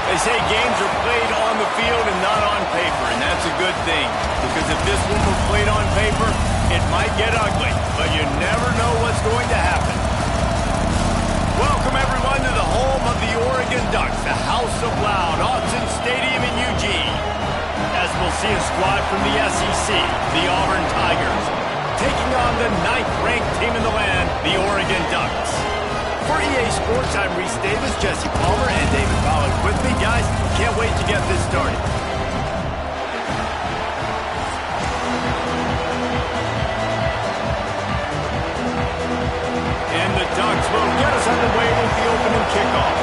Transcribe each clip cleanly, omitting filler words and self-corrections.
They say games are played on the field and not on paper, and that's a good thing. Because if this one were played on paper, it might get ugly, but you never know what's going to happen. Welcome, everyone, to the home of the Oregon Ducks, the House of Loud, Auburn Stadium in Eugene. As we'll see a squad from the SEC, the Auburn Tigers, taking on the 9th-ranked team in the land, the Oregon Ducks. For EA Sports, I'm Reese Davis, Jesse Palmer, and David Pollack with me. Guys, can't wait to get this started. And the Ducks will get us underway with the opening kickoff.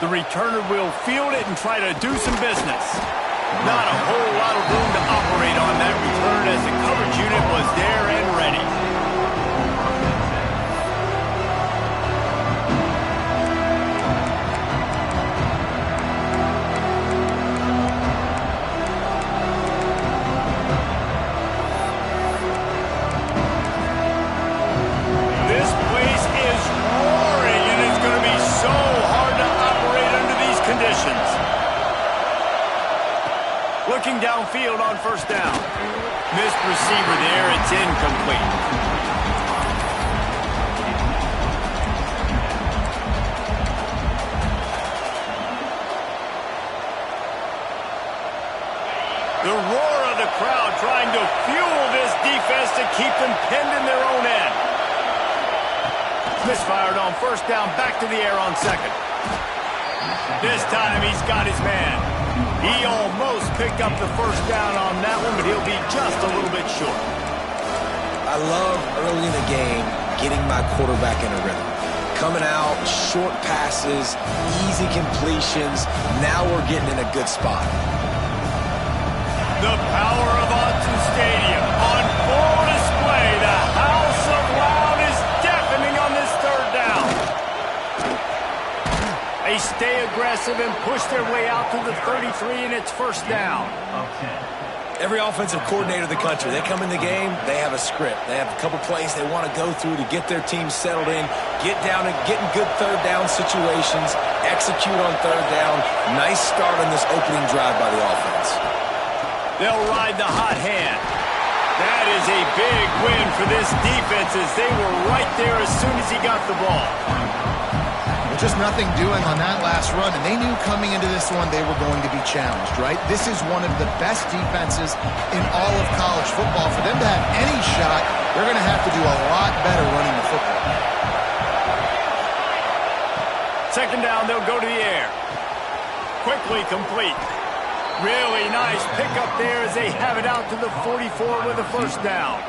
The returner will field it and try to do some business. Not a whole lot of room to operate on that return as the coverage unit was there and ready. This place is roaring, and it's going to be so hard to operate under these conditions. Looking downfield on first down. Missed receiver there. It's incomplete. The roar of the crowd trying to fuel this defense to keep them pinned in their own end. Misfired on first down. Back to the air on second. This time he's got his man. He almost picked up the first down on that one, but he'll be just a little bit short. I love early in the game getting my quarterback in a rhythm. Coming out, short passes, easy completions. Now we're getting in a good spot. The power of Auburn Stadium on full display. The House of Loud is deafening on this third down. They stay aggressive and push their way out to the 33, and it's first down. Every offensive coordinator in the country, they come in the game, they have a script. They have a couple plays they want to go through to get their team settled in, get down and get in good third down situations, execute on third down. Nice start on this opening drive by the offense. They'll ride the hot hand. That is a big win for this defense as they were right there as soon as he got the ball. Just nothing doing on that last run, and they knew coming into this one they were going to be challenged, right? This is one of the best defenses in all of college football. For them to have any shot, they're going to have to do a lot better running the football. Second down, they'll go to the air. Quickly complete. Really nice pickup there as they have it out to the 44 with a first down.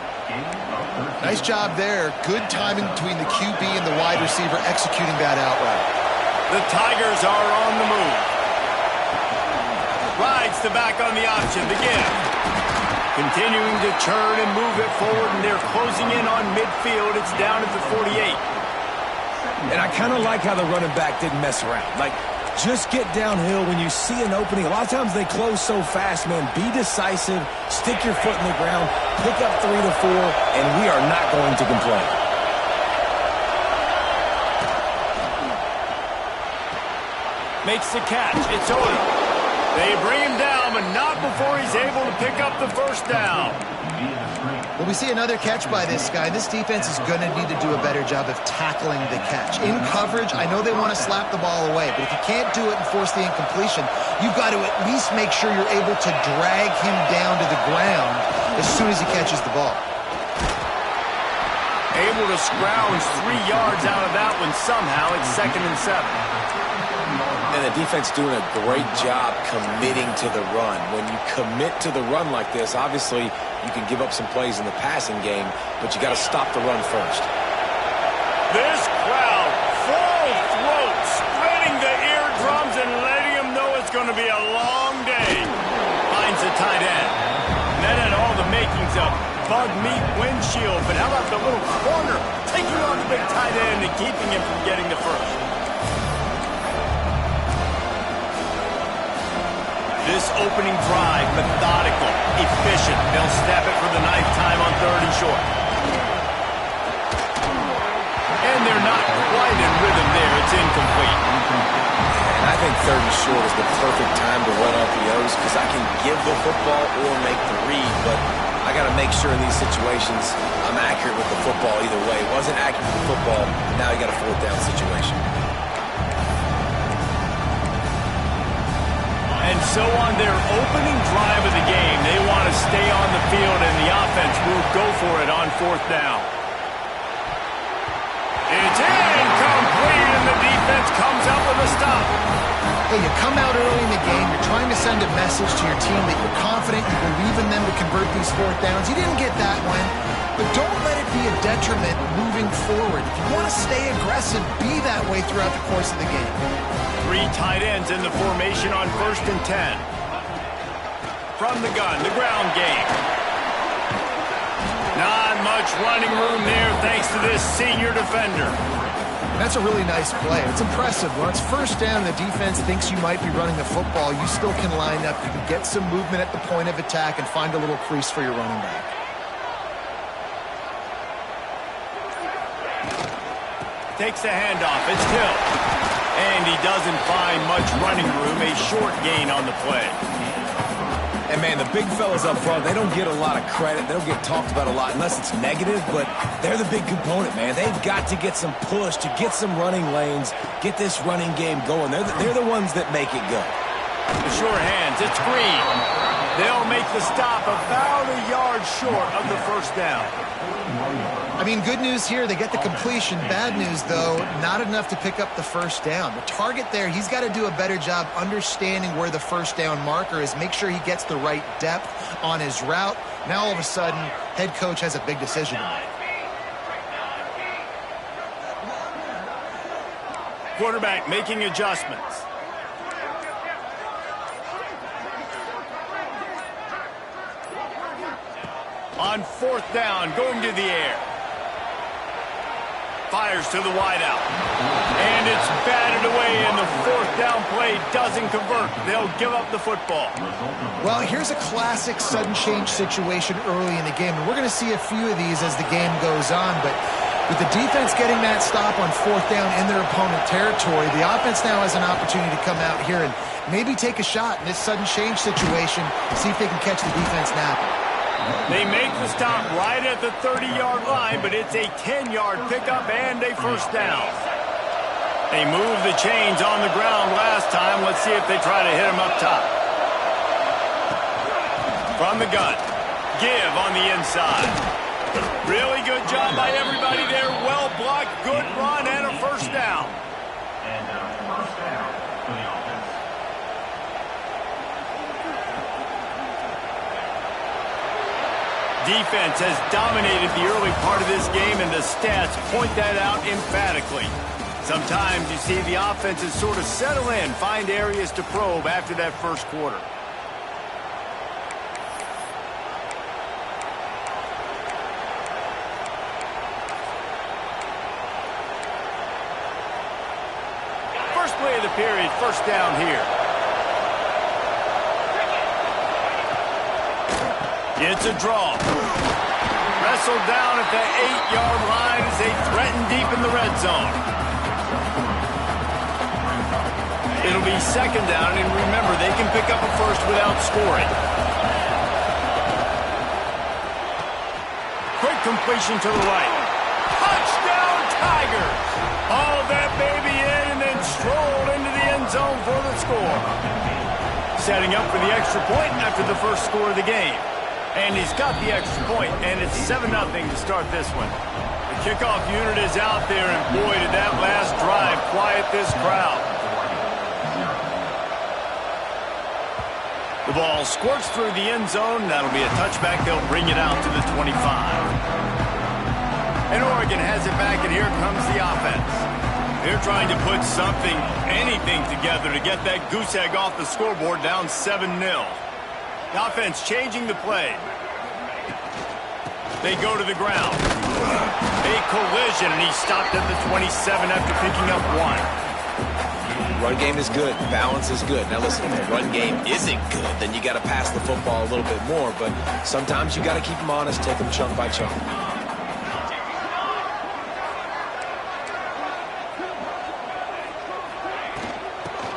Nice job there. Good timing between the QB and the wide receiver executing that out route. The Tigers are on the move. Rides the back on the option. The give. Continuing to churn and move it forward, and they're closing in on midfield. It's down at the 48. And I kind of like how the running back didn't mess around. Like, Just get downhill when you see an opening. A lot of times they close so fast, man. Be decisive, stick your foot in the ground, pick up 3 to 4, and we are not going to complain. Makes the catch. It's Auburn. They bring him down, but not before he's able to pick up the first down. Well, we see another catch by this guy. This defense is going to need to do a better job of tackling the catch. In coverage, I know they want to slap the ball away, but if you can't do it and force the incompletion, you've got to at least make sure you're able to drag him down to the ground as soon as he catches the ball. Able to scrounge 3 yards out of that one somehow. It's 2nd and 7. And the defense doing a great job committing to the run. When you commit to the run like this, obviously you can give up some plays in the passing game, but you got to stop the run first. This crowd, full throat, spreading the eardrums and letting them know it's going to be a long day. Finds the tight end. And that had all the makings of bug meat windshield, but how about the little corner taking on the big tight end and keeping him from getting the first? This opening drive, methodical, efficient. They'll snap it for the 9th time on 3rd and short. And they're not quite in rhythm there. It's incomplete. And I think 3rd and short is the perfect time to run RPOs because I can give the football or make the read, but I got to make sure in these situations I'm accurate with the football either way. Wasn't accurate with the football, now you got a 4th down situation. And so on their opening drive of the game, they want to stay on the field, and the offense will go for it on 4th down. It's incomplete, and the defense comes up with a stop. Hey, you come out early in the game, you're trying to send a message to your team that you're confident, you believe in them to convert these 4th downs. You didn't get that one, but don't let it be a detriment moving forward. If you want to stay aggressive, be that way throughout the course of the game. 3 tight ends in the formation on 1st and 10. From the gun, the ground game. Not much running room there thanks to this senior defender. That's a really nice play. It's impressive. When it's 1st down, the defense thinks you might be running the football. You still can line up. You can get some movement at the point of attack and find a little crease for your running back. Takes the handoff. It's Hill. And he doesn't find much running room. A short gain on the play. And, man, the big fellas up front, they don't get a lot of credit. They don't get talked about a lot unless it's negative, but they're the big component, man. They've got to get some push, to get some running lanes, get this running game going. They're the ones that make it go. The sure hands. It's Green. They'll make the stop about a yard short of the 1st down. I mean, good news here, they get the completion. Bad news, though, not enough to pick up the 1st down. The target there, he's got to do a better job understanding where the 1st down marker is, make sure he gets the right depth on his route. Now, all of a sudden, head coach has a big decision to make. Quarterback making adjustments. On 4th down, going to the air. Fires to the wideout. And it's batted away, and the 4th down play doesn't convert. They'll give up the football. Well, here's a classic sudden change situation early in the game, and we're going to see a few of these as the game goes on, but with the defense getting that stop on 4th down in their opponent territory, the offense now has an opportunity to come out here and maybe take a shot in this sudden change situation, see if they can catch the defense napping. They make the stop right at the 30-yard line, but it's a 10-yard pickup and a 1st down. They moved the chains on the ground last time. Let's see if they try to hit him up top. From the gun, give on the inside. Really good job by everybody there. Well blocked, good run, and a 1st down. Defense has dominated the early part of this game, and the stats point that out emphatically. Sometimes you see the offenses sort of settle in, find areas to probe after that 1st quarter. play of the period, first down here. It's a draw. Wrestled down at the 8-yard line as they threaten deep in the red zone. It'll be second down, and remember, they can pick up a first without scoring. Quick completion to the right. Touchdown, Tigers! Hauled that baby in and then strolled into the end zone for the score. Setting up for the extra point after the first score of the game. And he's got the extra point, and it's 7-0 to start this one. The kickoff unit is out there, and boy, did that last drive quiet this crowd. The ball squirts through the end zone. That'll be a touchback. They'll bring it out to the 25. And Oregon has it back, and here comes the offense. They're trying to put something, anything together to get that goose egg off the scoreboard down 7-0. The offense changing the play. They go to the ground. A collision, and he stopped at the 27 after picking up 1. Run game is good. Balance is good. Now listen, if the run game isn't good, then you got to pass the football a little bit more. But sometimes you got to keep them honest, take them chunk by chunk.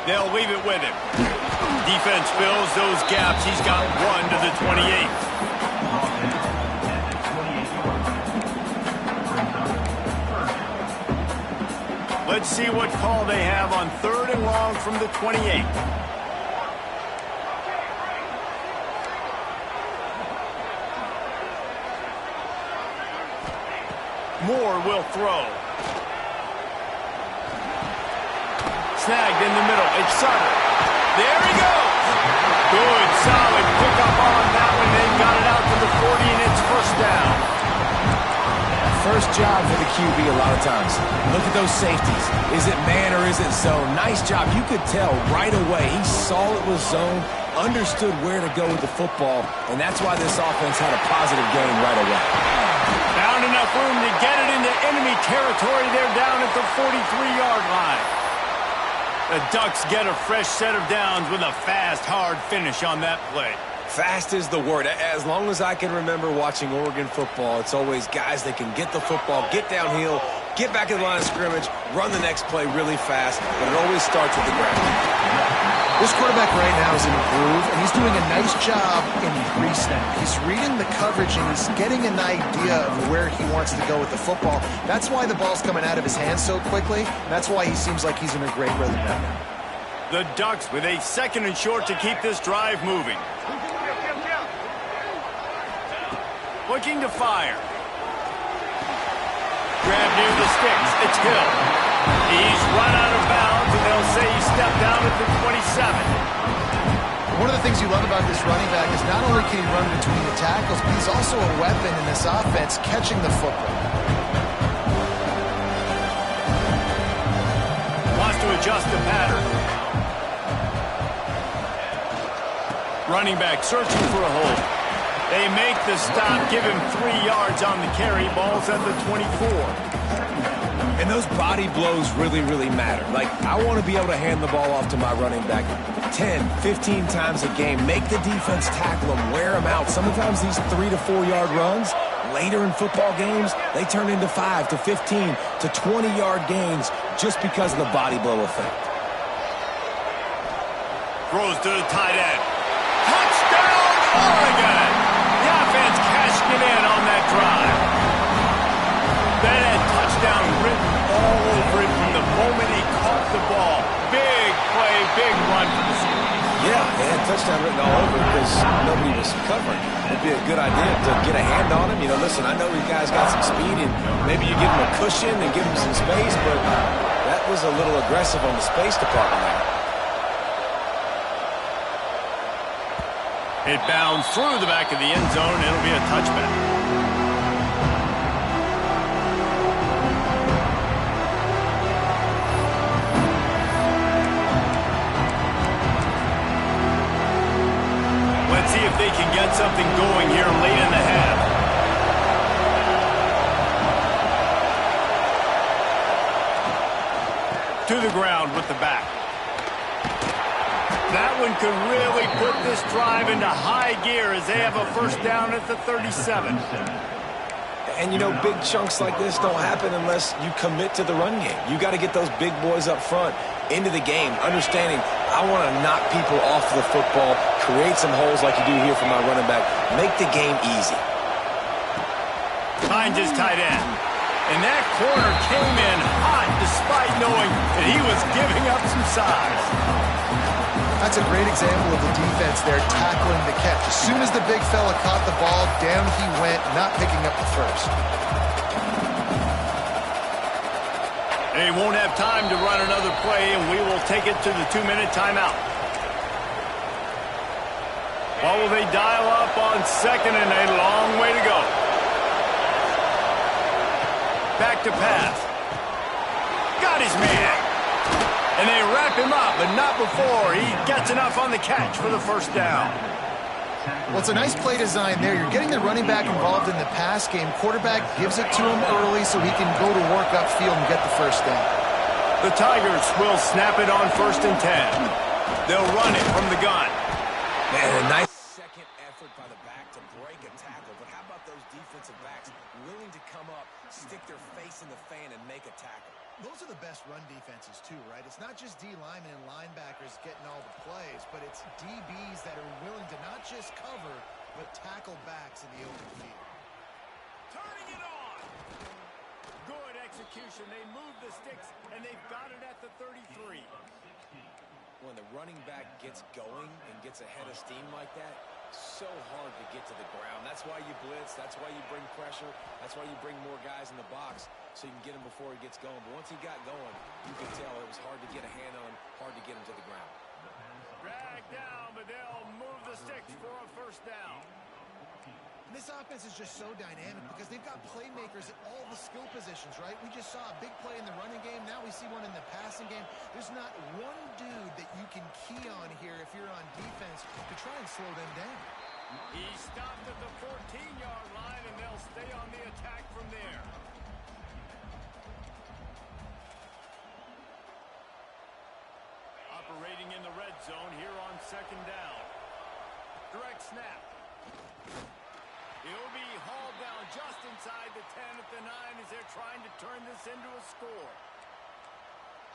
They'll leave it with him. Defense fills those gaps. He's got 1 to the 28. Let's see what call they have on 3rd and long from the 28. Moore will throw. Snagged in the middle. It's Sutter. There he goes. Good, solid pickup on that one. They've got it out to the 40, and it's first down. First job for the QB a lot of times. Look at those safeties. Is it man or is it zone? Nice job. You could tell right away. He saw it was zone, understood where to go with the football, and that's why this offense had a positive game right away. Found enough room to get it into enemy territory. They're down at the 43-yard line. The Ducks get a fresh set of downs with a fast, hard finish on that play. Fast is the word. As long as I can remember watching Oregon football, it's always guys that can get the football, get downhill, get back in the line of scrimmage, run the next play really fast, but it always starts with the ground. This quarterback right now is in a groove, and he's doing a nice job in pre-snap. He's reading the coverage, and he's getting an idea of where he wants to go with the football. That's why the ball's coming out of his hands so quickly. That's why he seems like he's in a great rhythm right now. The Ducks with a 2nd and short to keep this drive moving. Looking to fire. Grab near the sticks. It's Hill. He's run out of bounds, and they'll say he stepped down at the 27. One of the things you love about this running back is not only can he run between the tackles, but he's also a weapon in this offense catching the football. Wants to adjust the pattern. Running back searching for a hole. They make the stop, give him 3 yards on the carry. Ball's at the 24. And those body blows really, really matter. Like, I want to be able to hand the ball off to my running back 10, 15 times a game. Make the defense tackle him, wear him out. Sometimes these 3 to 4 yard runs, later in football games, they turn into 5 to 15 to 20 yard gains just because of the body blow effect. Throws to the tight end. Touchdown, Oregon! The offense cashing it in on that drive. That had touchdown written all over it from the moment he caught the ball. Big play, big run for the score. Yeah, they had touchdown written all over it because nobody was covering. It'd be a good idea to get a hand on him. You know, listen, I know these guys got some speed, and maybe you give him a cushion and give him some space, but that was a little aggressive on the space department there. It bounds through the back of the end zone. It'll be a touchback. Let's see if they can get something going here late in the half. To the ground with the back. That one could really put this drive into high gear as they have a first down at the 37. And, you know, big chunks like this don't happen unless you commit to the run game. You got to get those big boys up front into the game, understanding I want to knock people off the football, create some holes like you do here for my running back, make the game easy. Finds his tight end. And that corner came in hot despite knowing that he was giving up some size. That's a great example of the defense there tackling the catch. As soon as the big fella caught the ball, down he went, not picking up the first. They won't have time to run another play, and we will take it to the 2-minute timeout. What will they dial up on second and a long way to go? Back to pass. Got his man. And they wrap him up, but not before he gets enough on the catch for the first down. Well, it's a nice play design there. You're getting the running back involved in the pass game. Quarterback gives it to him early so he can go to work upfield and get the first down. The Tigers will snap it on 1st and 10. They'll run it from the gun. Man, a nice second effort by the back to break a tackle. But how about those defensive backs willing to come up, stick their face in the fan, and make a tackle? Those are the best run defenses, too, right? It's not just D linemen and linebackers getting all the plays, but it's DBs that are willing to not just cover, but tackle backs in the open field. Turning it on. Good execution. They move the sticks, and they've got it at the 33. When the running back gets going and gets ahead of steam like that, so hard to get to the ground. That's why you blitz. That's why you bring pressure. That's why you bring more guys in the box so you can get him before he gets going. But once he got going, you could tell it was hard to get a hand on, hard to get him to the ground. Drag down, but they'll move the sticks for a first down. This offense is just so dynamic because they've got playmakers at all the skill positions, right? We just saw a big play in the running game. Now we see one in the passing game. There's not one dude that you can key on here if you're on defense to try and slow them down. He stopped at the 14-yard line, and they'll stay on the attack from there. Operating in the red zone here on 2nd down. Direct snap. He'll be hauled down just inside the 10 at the 9 as they're trying to turn this into a score.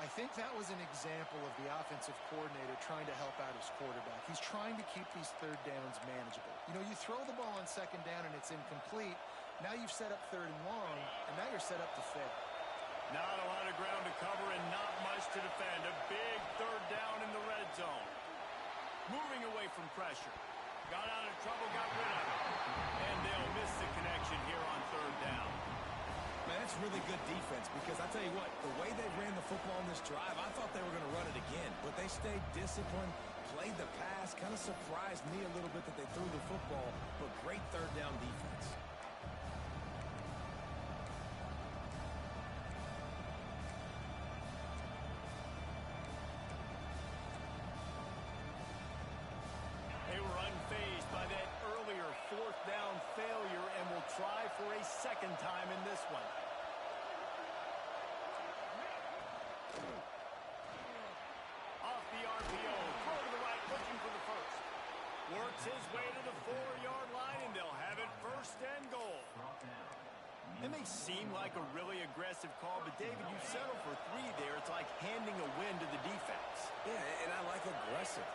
I think that was an example of the offensive coordinator trying to help out his quarterback. He's trying to keep these 3rd downs manageable. You know, you throw the ball on 2nd down and it's incomplete. Now you've set up 3rd and long, and now you're set up to fail. Not a lot of ground to cover and not much to defend. A big 3rd down in the red zone. Moving away from pressure. Got out of trouble, got rid of it. And they'll miss the connection here on 3rd down. Man, that's really good defense because I tell you what, the way they ran the football on this drive, I thought they were going to run it again. But they stayed disciplined, played the pass, kind of surprised me a little bit that they threw the football, but great 3rd down defense. They were unfazed by that earlier 4th down failure and will try for a 2nd time in this one. Off the RPO, throw to the right, looking for the first. Works his way to the 4-yard line, and they'll have it 1st and goal. It may seem like a really aggressive call, but David, you settle for 3 there. It's like handing a win to the defense. Yeah, and I like aggressive.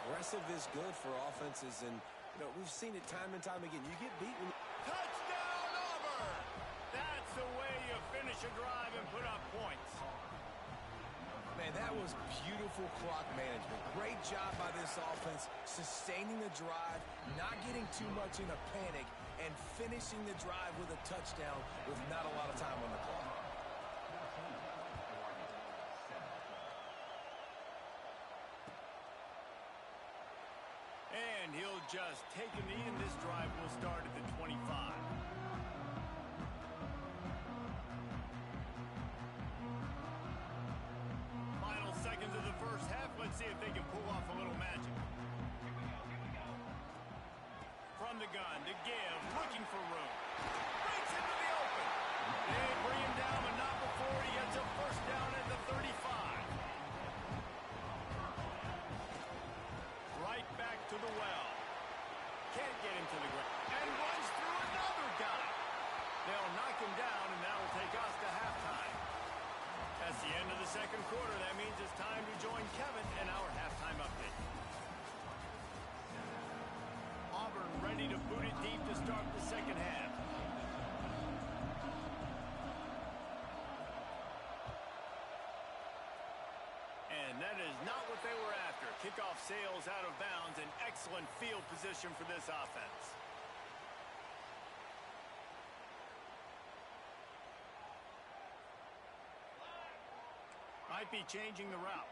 Aggressive is good for offenses, and you know, we've seen it time and time again. You get beat when Touchdown, Auburn! That's the way you finish a drive and put up points. Man, that was beautiful clock management. Great job by this offense, sustaining the drive, not getting too much in a panic, and finishing the drive with a touchdown with not a lot of time on the clock. And he'll just take a knee, and this drive will start at the 25. Final seconds of the first half. Let's see if they can pull off a little magic. From the gun to give, looking for room. Breaks into the open. They bring him down, but not before he gets a first down at the 35. to the well. Can't get him to the ground. And runs through another guy. They'll knock him down, and that will take us to halftime. That's the end of the second quarter. That means it's time to join Kevin in our halftime update. Auburn ready to boot it deep to start the second half. And that is not what they were after. Kickoff sails out of bounds, and excellent field position for this offense. Might be changing the route.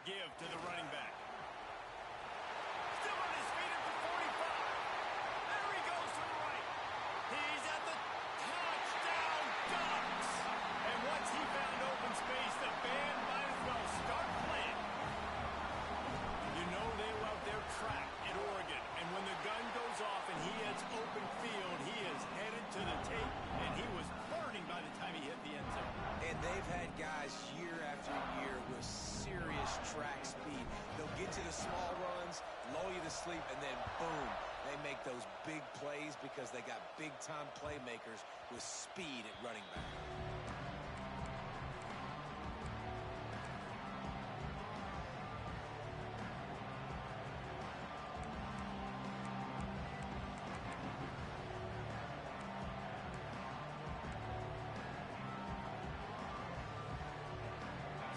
Give to the running back. Still on his feet at the 45. There he goes to the right. He's at the touchdown Ducks. And once he found open space, the band might as well start playing. You know they love their track at Oregon. And when the gun goes off and he hits open field, he is headed to the tape. And he was burning by the time he hit the end zone. And they've had guys year after year with serious track speed. They'll get you the small runs, lull you to sleep, and then boom, they make those big plays because they got big-time playmakers with speed at running back.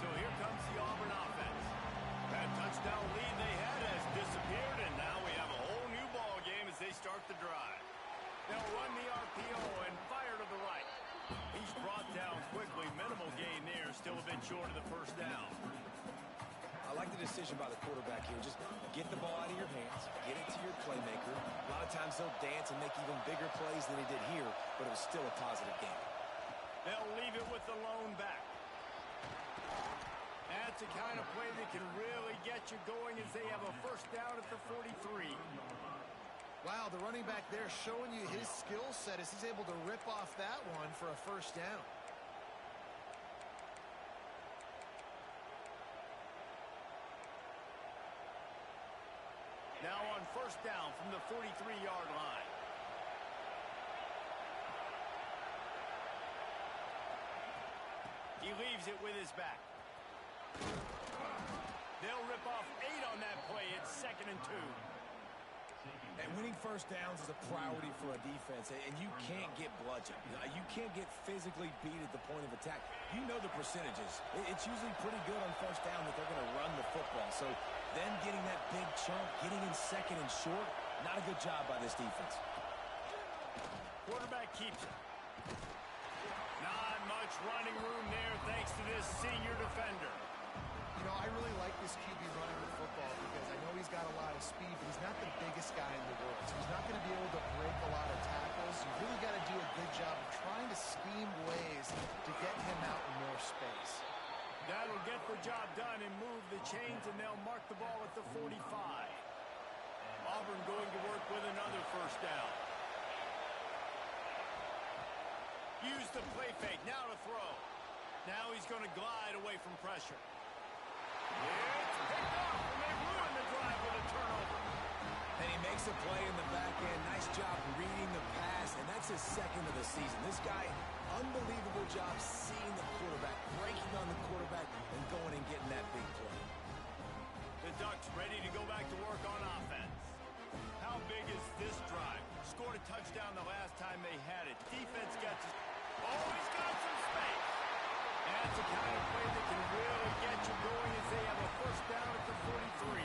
So here comes the Auburn offense. That touchdown lead they had has disappeared, and now we have a whole new ball game as they start the drive. They'll run the RPO and fire to the right. He's brought down quickly. Minimal gain there, still a bit short of the first down. I like the decision by the quarterback here. Just get the ball out of your hands, get it to your playmaker. A lot of times they'll dance and make even bigger plays than he did here, but it was still a positive game. They'll leave it with the lone back. That's the kind of play that can really get you going as they have a first down at the 43. Wow, the running back there showing you his skill set as he's able to rip off that one for a first down. Now on first down from the 43-yard line. He leaves it with his back. They'll rip off 8 on that play. It's 2nd and 2. And winning first downs is a priority for a defense, and you can't get bludgeoned. You can't get physically beat at the point of attack. You know the percentages. It's usually pretty good on first down that they're going to run the football. So them getting that big chunk, getting in 2nd and short, not a good job by this defense. Quarterback keeps it. Not much running room there thanks to this senior defender. You know, I really like this QB running the football because I know he's got a lot of speed, but he's not the biggest guy in the world. So he's not going to be able to break a lot of tackles. You really got to do a good job of trying to scheme ways to get him out in more space. That'll get the job done and move the chains, and they'll mark the ball at the 45. Auburn going to work with another first down. Use the play fake, now to throw. Now he's going to glide away from pressure. It's picked up, and they ruin the drive with a turnover. And he makes a play in the back end. Nice job reading the pass, and that's his 2nd of the season. This guy, unbelievable job seeing the quarterback, breaking on the quarterback, and going and getting that big play. The Ducks ready to go back to work on offense. How big is this drive? Scored a touchdown the last time they had it. Defense gets it. Oh, he's got some space. That's the kind of play that can really get you going as they have a first down at the 43.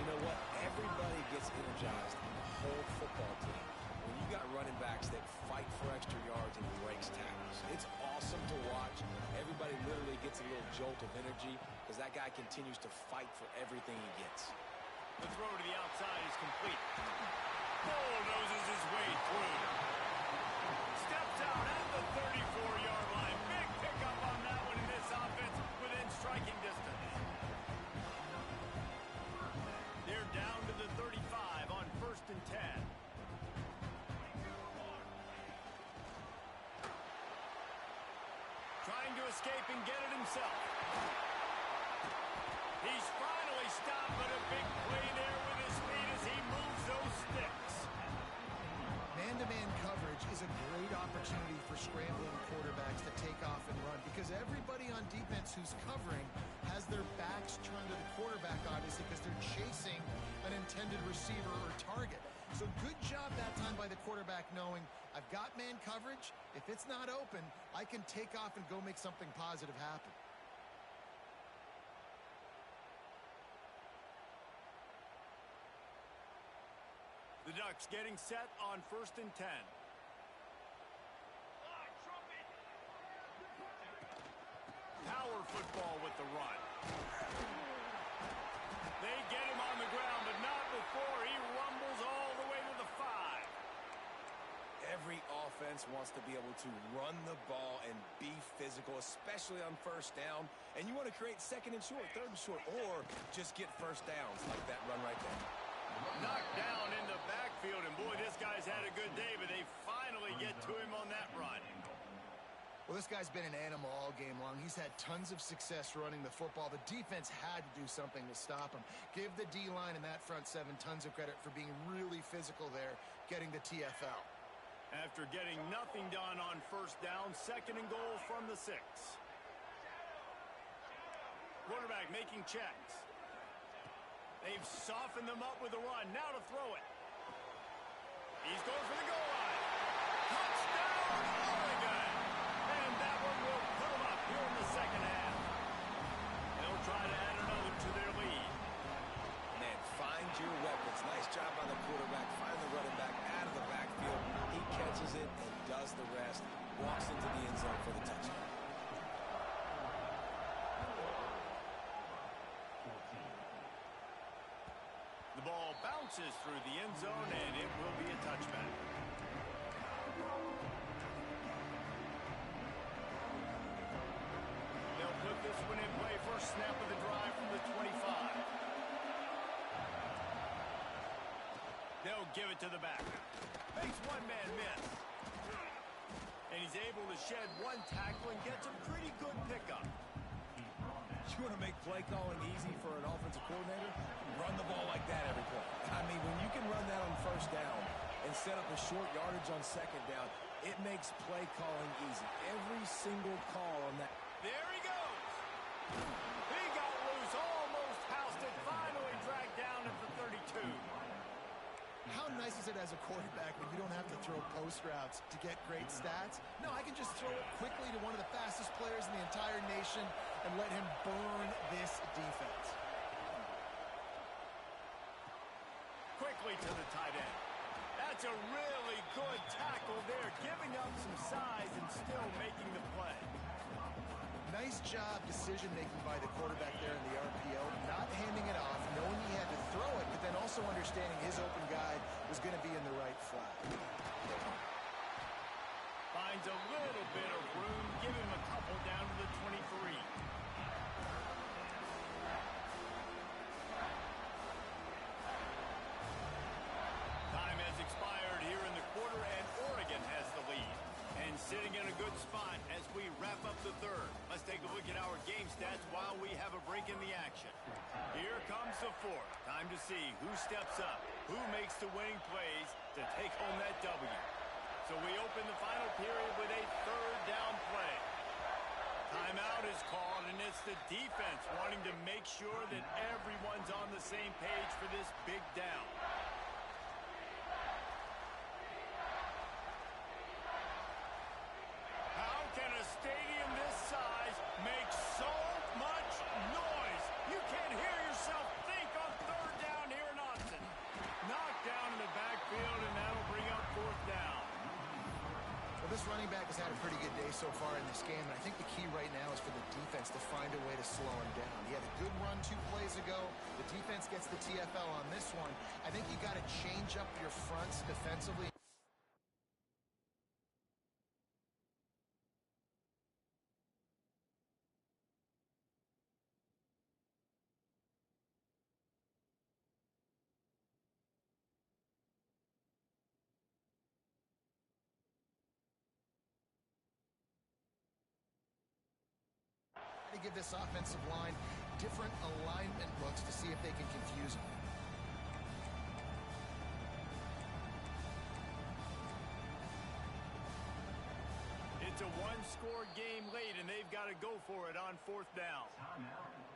You know what? Everybody gets energized in the whole football team when you got running backs that fight for extra yards and breaks tackles. It's awesome to watch. Everybody literally gets a little jolt of energy because that guy continues to fight for everything he gets. The throw to the outside is complete. Bulldozes his way through. Steps out at the 34-yard line. Big pickup on that one in this offense within striking distance. They're down to the 35 on 1st and 10. Trying to escape and get it himself. He's finally stopped, but a big play there with his feet as he moves those sticks. Man-to-man coverage is a great opportunity for scrambling quarterbacks to take off and run because everybody on defense who's covering has their backs turned to the quarterback, obviously, because they're chasing an intended receiver or target. So good job that time by the quarterback knowing I've got man coverage. If it's not open, I can take off and go make something positive happen. The Ducks getting set on 1st and 10. Power football with the run. They get him on the ground, but not before he rumbles all the way to the 5. Every offense wants to be able to run the ball and be physical, especially on 1st down. And you want to create 2nd and short, 3rd and short, or just get 1st downs like that run right there. Knocked down in the backfield, and boy, this guy's had a good day, but they finally get to him on that run. Well, this guy's been an animal all game long. He's had tons of success running the football. The defense had to do something to stop him. Give the D-line and that front 7 tons of credit for being really physical there, getting the TFL. After getting nothing done on 1st down, 2nd and goal from the 6. Quarterback making checks. They've softened them up with a run. Now to throw it. He's going for the goal line. Touchdown, Oregon! And that one will put them up here in the 2nd half. They'll try to add another to their lead. Man, find your weapons. Nice job by the quarterback. Find the running back out of the backfield. He catches it and does the rest. Walks into the end zone for the touchdown. The ball bounces through the end zone, and it will be a touchback. They'll put this one in play. First snap of the drive from the 25. They'll give it to the back. Makes one man miss. And he's able to shed one tackle and gets a pretty good pickup. You want to make play calling easy for an offensive coordinator? Run the ball like that every play. I mean, when you can run that on 1st down and set up a short yardage on 2nd down, it makes play calling easy. Every single call on that. There he goes. He got loose, almost housed it, finally dragged down at the 32. How nice is it as a quarterback when you don't have to throw post routes to get great stats? No, I can just throw it quickly to one of the fastest players in the entire nation and let him burn this defense. Quickly to the tight end. That's a really good tackle there, giving up some size and still making the play. Nice job decision-making by the quarterback there in the RPO, not handing it off, knowing he had to throw it, but then also understanding his open guy was going to be in the right flat. Finds a little bit of room, give him a couple down to the 23. Time has expired here in the quarter, and Oregon has the lead. And sitting in a good spot as we wrap up the 3rd. Let's take a look at our game stats while we have a break in the action. Here comes the 4th. Time to see who steps up, who makes the winning plays to take home that W. So we open the final period with a 3rd down play. Timeout is called, and it's the defense wanting to make sure that everyone's on the same page for this big down. Stadium this size makes so much noise. You can't hear yourself think on 3rd down here in Austin. Knocked down in the backfield, and that'll bring up 4th down. Well, this running back has had a pretty good day so far in this game, and I think the key right now is for the defense to find a way to slow him down. He had a good run 2 plays ago. The defense gets the TFL on this one. I think you got to change up your fronts defensively. to give this offensive line different alignment looks to see if they can confuse them. It's a one-score game late, and they've got to go for it on 4th down.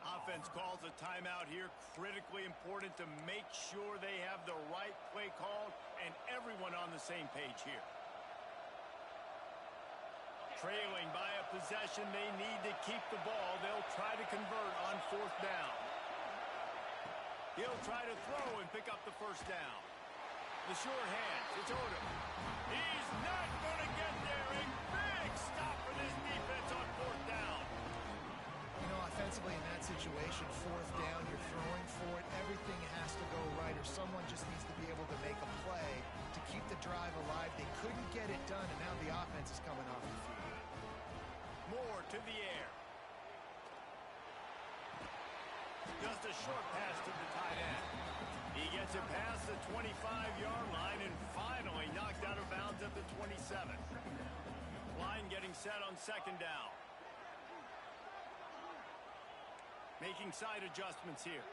Offense calls a timeout here. Critically important to make sure they have the right play called and everyone on the same page here. Trailing by a possession, they need to keep the ball. They'll try to convert on 4th down. He'll try to throw and pick up the first down. The sure hands, it's Auburn. He's not going to get there. A big stop for this defense on 4th down. You know, offensively in that situation, 4th down, you're throwing for it. Everything has to go right, or someone just needs to be able to make a play to keep the drive alive. They couldn't get it done, and now the offense is coming off the field. Moore to the air. Just a short pass to the tight end. He gets it past the 25-yard line and finally knocked out of bounds at the 27. Line getting set on 2nd down. Making side adjustments here.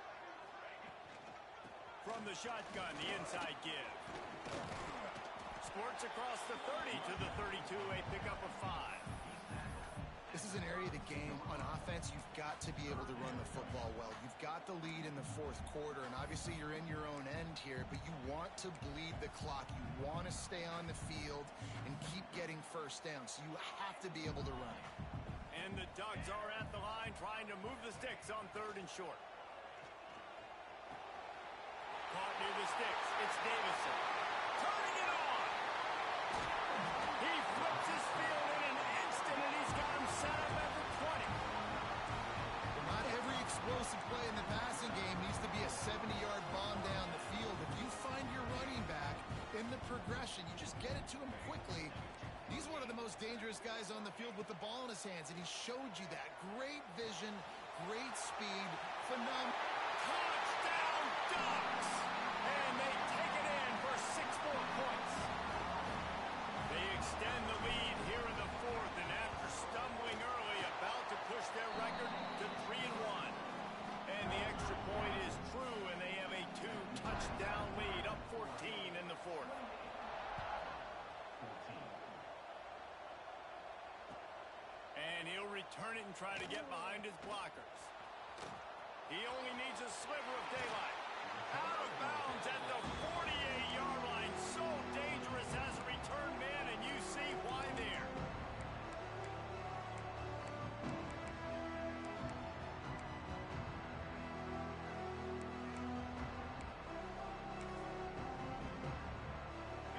From the shotgun, the inside give. Squirts across the 30 to the 32, a pickup of 5. This is an area of the game on offense you've got to be able to run the football well. You've got the lead in the 4th quarter, and obviously you're in your own end here, but you want to bleed the clock. You want to stay on the field and keep getting first down, so you have to be able to run it. And the Ducks are at the line trying to move the sticks on 3rd and short. Caught near the sticks. It's Davison. Turning it on. He flips his field in an instant, and he's got him set up at the 20. But not every explosive play in the passing game needs to be a 70-yard bomb down the field. If you find your running back in the progression, you just get it to him quickly. He's one of the most dangerous guys on the field with the ball in his hands, and he showed you that. Great vision, great speed, phenomenal. Touchdown, Ducks! And they take it in for 6 more points. They extend the lead here in the 4th, and after stumbling early, about to push their record to 3-1. And the extra point is true, and they have a 2-touchdown lead, up 14 in the 4th. And he'll return it and try to get behind his blockers. He only needs a sliver of daylight. Out of bounds at the 48-yard line. So dangerous as a return man, and you see why there.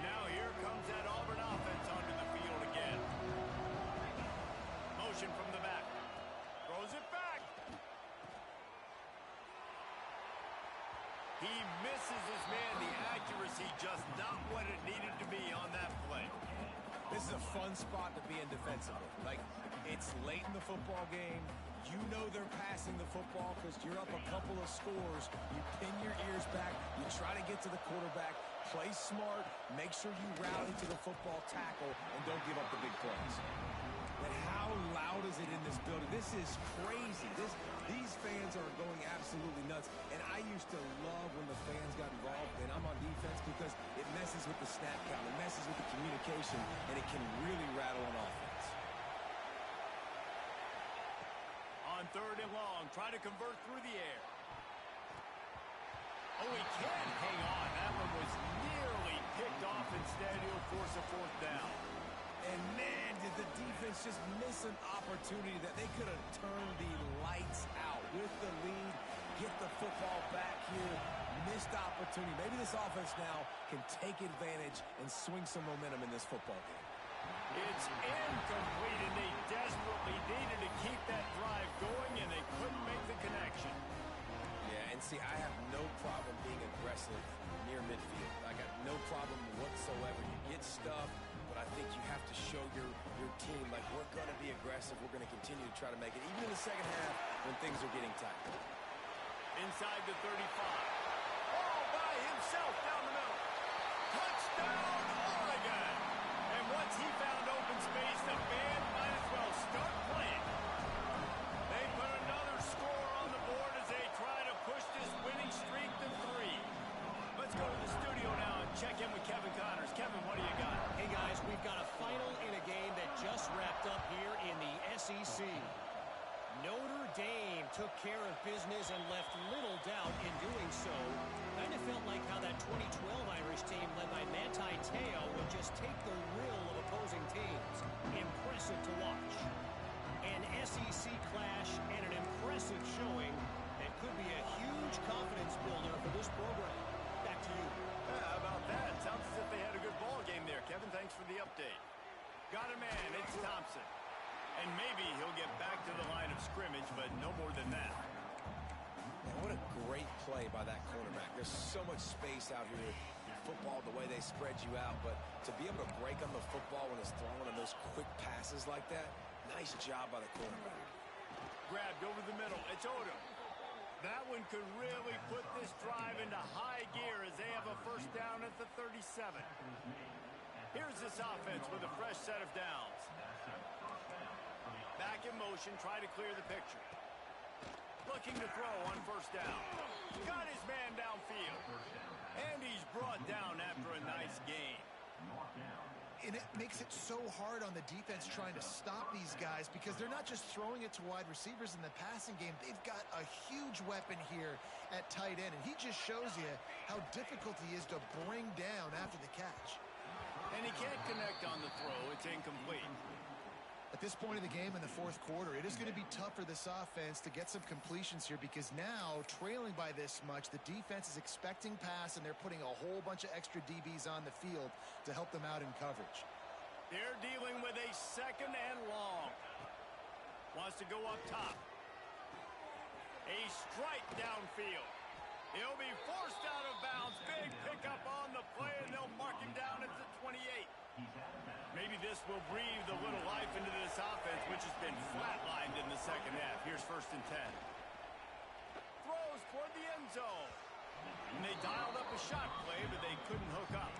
Now here comes that Auburn offense onto the field again. Motion from the back. Throws it back. He misses his man. The accuracy just not what it needed to be on that play. This is a fun spot to be in defensively. Like, it's late in the football game. You know they're passing the football because you're up a couple of scores. You pin your ears back. You try to get to the quarterback. Play smart. Make sure you rally to the football tackle and don't give up the big plays. But how loud is it in this building? This is crazy. These fans are going absolutely nuts. And I used to love when the fans got involved, and I'm on defense because it messes with the snap count. It messes with the communication, and it can really rattle an offense. On 3rd and long, try to convert through the air. Oh, he can hang on. That one was nearly picked off. Instead, he'll force a 4th down. And man, did the defense just miss an opportunity that they could have turned the lights out with the lead, get the football back here, missed opportunity. Maybe this offense now can take advantage and swing some momentum in this football game. It's incomplete, and they desperately needed to keep that drive going, and they couldn't make the connection. Yeah, and see, I have no problem being aggressive near midfield. I got no problem whatsoever. You get stuff, but I think you have to show your team, like, we're going to be aggressive. We're going to continue to try to make it, even in the second half when things are getting tight. Inside the 35. All by himself down the middle. Touchdown, Oregon! And once he found open space, the band might as well start playing. They put took care of business and left little doubt in doing so. Kind of felt like how that 2012 Irish team led by Manti Te'o would just take the will of opposing teams. Impressive to watch. An SEC clash and an impressive showing that could be a huge confidence builder for this program. Back to you. How about that? Sounds as if they had a good ball game there. Kevin, thanks for the update. Got a man. It's Thompson. And maybe he'll get back to the line of scrimmage, but no more than that. Man, what a great play by that cornerback. There's so much space out here in football, the way they spread you out. But to be able to break on the football when it's thrown on those quick passes like that, nice job by the cornerback. Grabbed over the middle. It's Odom. That one could really put this drive into high gear as they have a first down at the 37. Here's this offense with a fresh set of downs. Back in motion, try to clear the picture. Looking to throw on first down. Got his man downfield. And he's brought down after a nice gain. And it makes it so hard on the defense trying to stop these guys because they're not just throwing it to wide receivers in the passing game. They've got a huge weapon here at tight end, and he just shows you how difficult he is to bring down after the catch. And he can't connect on the throw. It's incomplete. At this point of the game in the fourth quarter, it is going to be tough for this offense to get some completions here because now, trailing by this much, the defense is expecting pass, and they're putting a whole bunch of extra DBs on the field to help them out in coverage. They're dealing with a second and long. Wants to go up top. A strike downfield. He'll be forced out of bounds. Big pickup on the play, and they'll mark him down at the 28. Maybe this will breathe a little life into this offense, which has been flatlined in the second half. Here's 1st and 10. Throws toward the end zone. And they dialed up a shot play, but they couldn't hook up.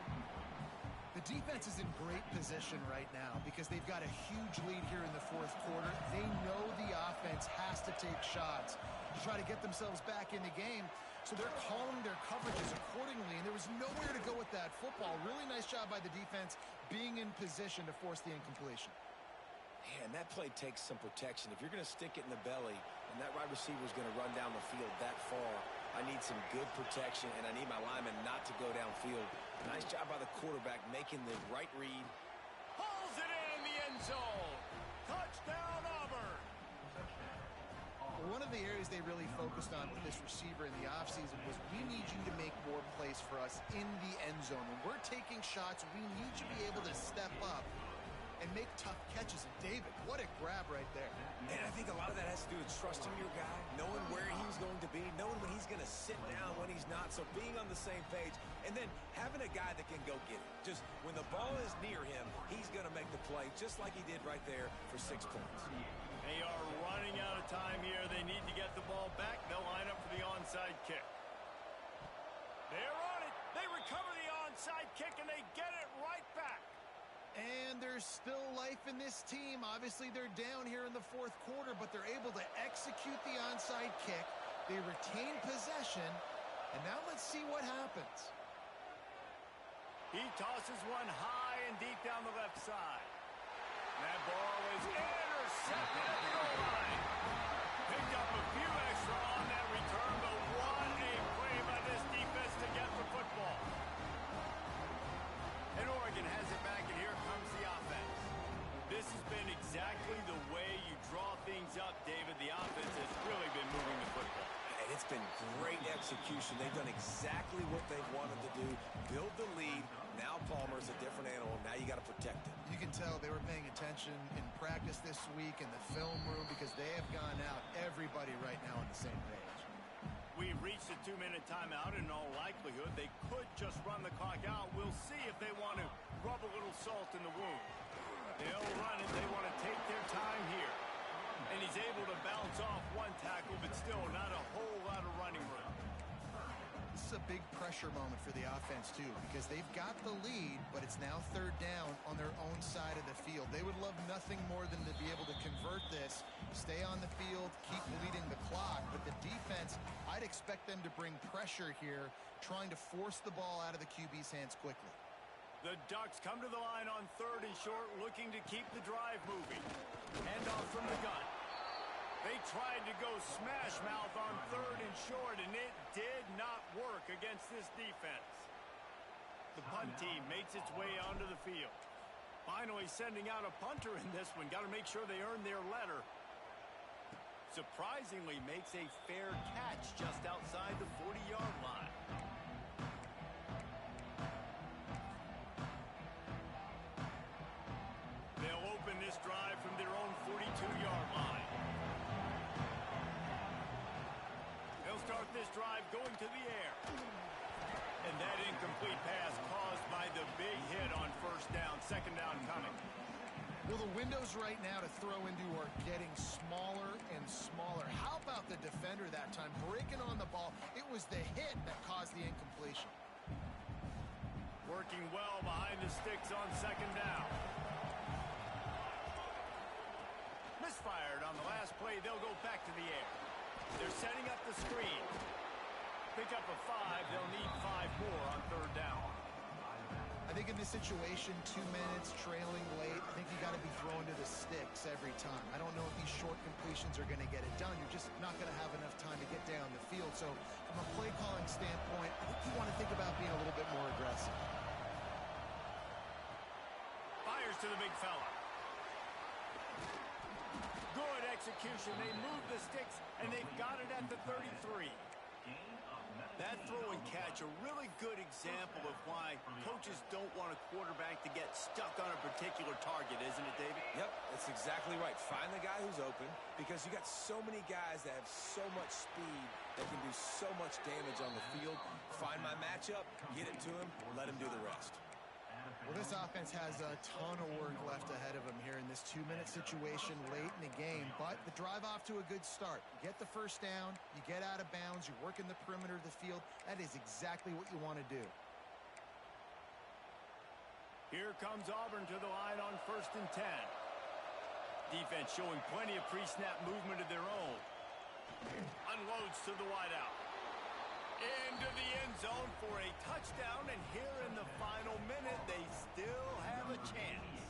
The defense is in great position right now because they've got a huge lead here in the fourth quarter. They know the offense has to take shots to try to get themselves back in the game. So they're calling their coverages accordingly, and there was nowhere to go with that football. Really nice job by the defense being in position to force the incompletion. Man, that play takes some protection. If you're going to stick it in the belly and that wide receiver is going to run down the field that far, I need some good protection, and I need my lineman not to go downfield. Nice job by the quarterback making the right read. Hauls it in the end zone. Touchdown, Auburn. One of the areas they really focused on with this receiver in the offseason was we need you to make more plays for us in the end zone. When we're taking shots, we need you to be able to step up and make tough catches. And David, what a grab right there. And I think a lot of that has to do with trusting your guy, knowing where he's going to be, knowing when he's going to sit down, when he's not. So being on the same page, and then having a guy that can go get it. Just when the ball is near him, he's going to make the play, just like he did right there for 6 points. They are running out of time here. They need to get the ball back. They'll line up for the onside kick. They're on it. They recover the onside kick, and they get it right back. And there's still life in this team. Obviously, they're down here in the fourth quarter, but they're able to execute the onside kick. They retain possession, and now let's see what happens. He tosses one high and deep down the left side. That ball is intercepted at the goal line. Picked up a few extra on that return, but what a play by this defense to get the football. And Oregon has it back, and here comes the offense. This has been exactly the way you draw things up, David. The offense has really been moving the football. And it's been great execution. They've done exactly what they've wanted to do. Build the lead. Now Palmer's a different animal. Now you got to protect it. You can tell they were paying attention in practice this week in the film room because they have gone out, everybody right now on the same page. We've reached a 2-minute timeout, and in all likelihood, they could just run the clock out. We'll see if they want to rub a little salt in the wound. They'll run it. They want to take their time here. And he's able to bounce off one tackle, but still not a whole lot of running room. This is a big pressure moment for the offense, too, because they've got the lead, but it's now third down on their own side of the field. They would love nothing more than to be able to convert this, stay on the field, keep bleeding the clock. But the defense, I'd expect them to bring pressure here, trying to force the ball out of the QB's hands quickly. The Ducks come to the line on 3rd and short, looking to keep the drive moving. Handoff from the gun. They tried to go smash mouth on 3rd and short, and it did not work against this defense. The punt team makes its way onto the field. Finally sending out a punter in this one. Got to make sure they earn their letter. Surprisingly makes a fair catch just outside the 40-yard line. They'll open this drive from their own 42-yard line. They'll start this drive going to the air. And that incomplete pass caused by the big hit on 1st down, 2nd down coming. Well, the windows right now to throw into are getting smaller and smaller. How about the defender that time breaking on the ball? It was the hit that caused the incompletion. Working well behind the sticks on 2nd down. Misfired on the last play. They'll go back to the air. They're setting up the screen. Pick up a 5. They'll need 5 more on 3rd down. I think in this situation, 2 minutes, trailing late, I think you got to be throwing to the sticks every time. I don't know if these short completions are going to get it done. You're just not going to have enough time to get down the field. So from a play calling standpoint, I think you want to think about being a little bit more aggressive. Fires to the big fella. Good execution. They move the sticks, and they've got it at the 33. That throw and catch, a really good example of why coaches don't want a quarterback to get stuck on a particular target, isn't it, David? Yep, that's exactly right. Find the guy who's open, because you got so many guys that have so much speed that can do so much damage on the field. Find my matchup, get it to him, let him do the rest. Well, this offense has a ton of work left ahead of them here in this 2-minute situation late in the game, but the drive off to a good start. You get the 1st down, you get out of bounds, you're working the perimeter of the field. That is exactly what you want to do. Here comes Auburn to the line on 1st and 10. Defense showing plenty of pre-snap movement of their own. Unloads to the wideout. Into the end zone for a touchdown, and here in the final minute, they still have a chance.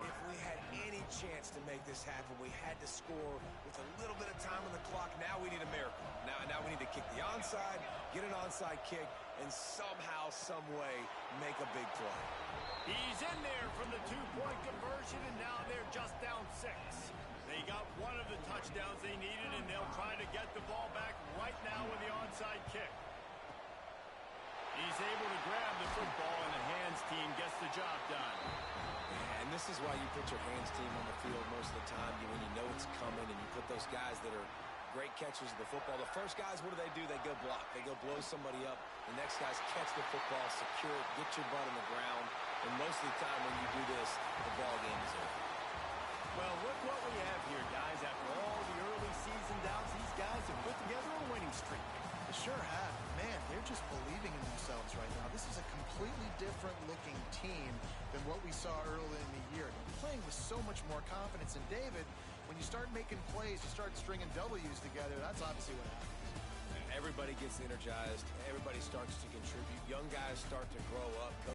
If we had any chance to make this happen, we had to score with a little bit of time on the clock. Now we need a miracle. Now we need to kick the onside, get an onside kick, and somehow, some way, make a big play. He's in there from the 2-point conversion, and now they're just down 6. They got one of the touchdowns they needed, and they'll try to get the ball back right now with the onside kick. He's able to grab the football, and the hands team gets the job done. And this is why you put your hands team on the field most of the time, when you know it's coming, and you put those guys that are great catchers of the football. The first guys, what do? They go block. They go blow somebody up. The next guys catch the football, secure it, get your butt on the ground. And most of the time when you do this, the ball game is over. Well, look what we have here, guys. After all the early season doubts, these guys have put together a winning streak. They sure have. Man, they're just believing in themselves right now. This is a completely different looking team than what we saw early in the year. They're playing with so much more confidence. And David, when you start making plays, you start stringing W's together, that's obviously what happens. Everybody gets energized. Everybody starts to contribute. Young guys start to grow up.